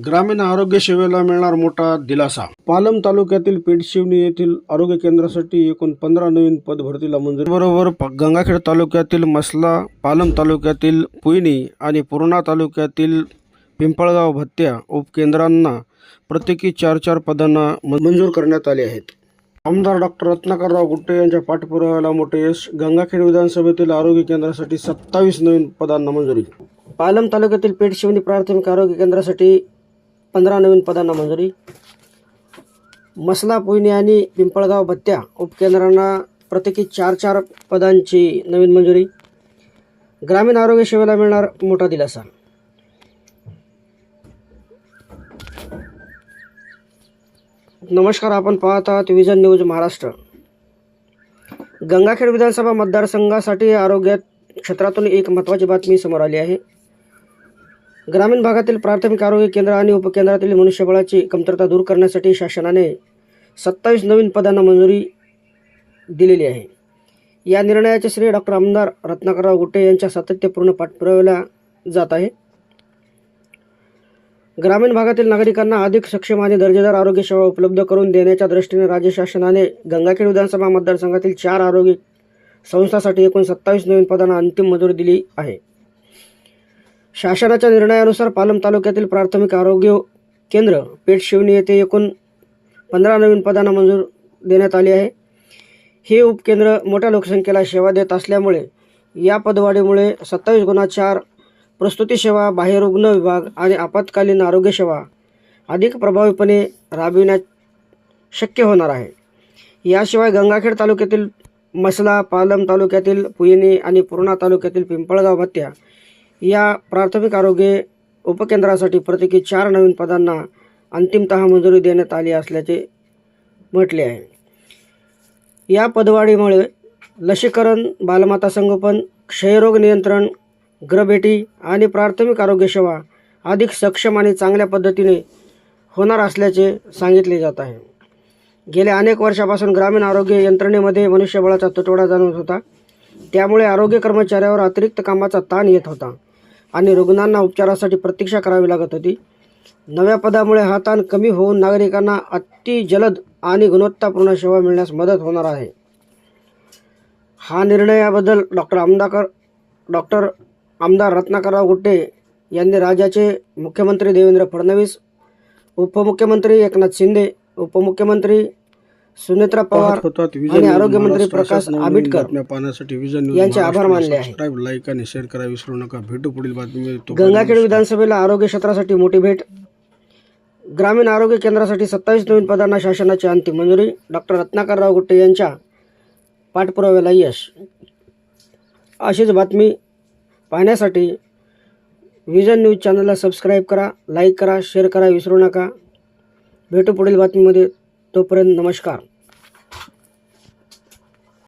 ग्रामीण आरोग्य सेवेला मिळणार मोठा दिलासा. पालम तालुक्यातील पेठशिवणी येथील आरोग्य केंद्रासाठी एकूण 15 नवीन पद भरतीला मंजुरी. बरोबर गंगाखेड तालुक्यातील मसला, पालम तालुक्यातील पुयनी आणि पूर्णा तालुक्यातील पिंपळगाव भत्त्या उपकेंद्रांना प्रत्येकी 4-4 पदांना मंजूर करण्यात आले आहेत. आमदार डॉक्टर रत्नाकरराव गुट्टे यांच्या पाठपुराव्याला मोठे यश. गंगाखेड विधानसभेतील आरोग्य केंद्रासाठी 27 नवीन पदांना मंजुरी. पालम तालुक्यातील पेठशिवणी प्राथमिक आरोग्य केंद्रासाठी 15 नवीन पदांना मंजुरी. मसला, पुयनी आणि पिंपळगाव भत्त्या उपकेंद्रांना प्रत्येकी 4-4 पदांची नवीन मंजुरी. ग्रामीण आरोग्य सेवेला मिळणार मोठा दिलासा. नमस्कार, आपण पाहत आहात विजन न्यूज महाराष्ट्र. गंगाखेड विधानसभा मतदारसंघासाठी आरोग्य क्षेत्रातून एक महत्त्वाची बातमी समोर आली आहे. ग्रामीण भागातील प्राथमिक आरोग्य केंद्र आणि उपकेंद्रातील मनुष्यबळाची कमतरता दूर करण्यासाठी शासनाने 27 नवीन पदांना मंजुरी दिलेली आहे. या निर्णयाचे श्रेय डॉक्टर आमदार रत्नाकरराव गुट्टे यांच्या सातत्यपूर्ण पाठपुराव्याला जात आहे. ग्रामीण भागातील नागरिकांना अधिक सक्षम आणि दर्जेदार आरोग्य सेवा उपलब्ध करून देण्याच्या दृष्टीने राज्य शासनाने गंगाखेड विधानसभा मतदारसंघातील 4 आरोग्य संस्थांसाठी एकूण 27 नवीन पदांना अंतिम मंजुरी दिली आहे. शासनाच्या निर्णयानुसार पालम तालुक्यातील प्राथमिक आरोग्य केंद्र पेठशिवणी येथे एकूण 15 नवीन पदांना मंजूर देण्यात आली आहे. हे उपकेंद्र मोठ्या लोकसंख्येला सेवा देत असल्यामुळे या पदवाढीमुळे 27x4 प्रसूती सेवा, बाह्यरुग्ण विभाग आणि आपत्कालीन आरोग्य सेवा अधिक प्रभावीपणे राबविण्यास शक्य होणार आहे. याशिवाय गंगाखेड तालुक्यातील मसला, पालम तालुक्यातील पुयनी आणि पूर्णा तालुक्यातील पिंपळगाव भत्त्या या प्राथमिक आरोग्य उपकेंद्रासाठी प्रत्येकी 4 नवीन पदांना अंतिमतः मंजुरी देण्यात आली असल्याचे म्हटले आहे. या पदवाढीमुळे लसीकरण, बालमाता संगोपन, क्षयरोग नियंत्रण, गृहभेटी आणि प्राथमिक आरोग्य सेवा अधिक सक्षम आणि चांगल्या पद्धतीने होणार असल्याचे सांगितले जात आहे. गेल्या अनेक वर्षापासून ग्रामीण आरोग्य यंत्रणेमध्ये मनुष्यबळाचा तुटवडा जाणवत होता. त्यामुळे आरोग्य कर्मचाऱ्यावर अतिरिक्त कामाचा ताण येत होता आणि रुग्णांना उपचारासाठी प्रतीक्षा करावी लागत होती. नव्या पदामुळे हा ताण कमी होऊन नागरिकांना अतिजलद आणि गुणवत्तापूर्ण सेवा मिळण्यास मदत होणार आहे. हा निर्णयाबद्दल डॉक्टर आमदार रत्नाकरराव गुट्टे यांनी राज्याचे मुख्यमंत्री देवेंद्र फडणवीस, उपमुख्यमंत्री एकनाथ शिंदे, उपमुख्यमंत्री सुनेत्रा पवार आणि आरोग्यमंत्री प्रकाश आंबेडकर यांचे आभार मानले आहे. लाईक आणि शेअर करा विसरू नका. भेटू पुढील बातमीमध्ये. गंगाखेड विधानसभेला आरोग्य क्षेत्रासाठी मोठी भेट. ग्रामीण आरोग्य केंद्रासाठी 27 नवीन पदांना शासनाची अंतिम मंजुरी. डॉक्टर रत्नाकरराव गुट्टे यांच्या पाठपुराव्याला यश. अशीच बातमी पाहण्यासाठी विजन न्यूज चॅनलला सबस्क्राईब करा, लाईक करा, शेअर करा विसरू नका. भेटू पुढील बातमीमध्ये. तोपर्यंत नमस्कार.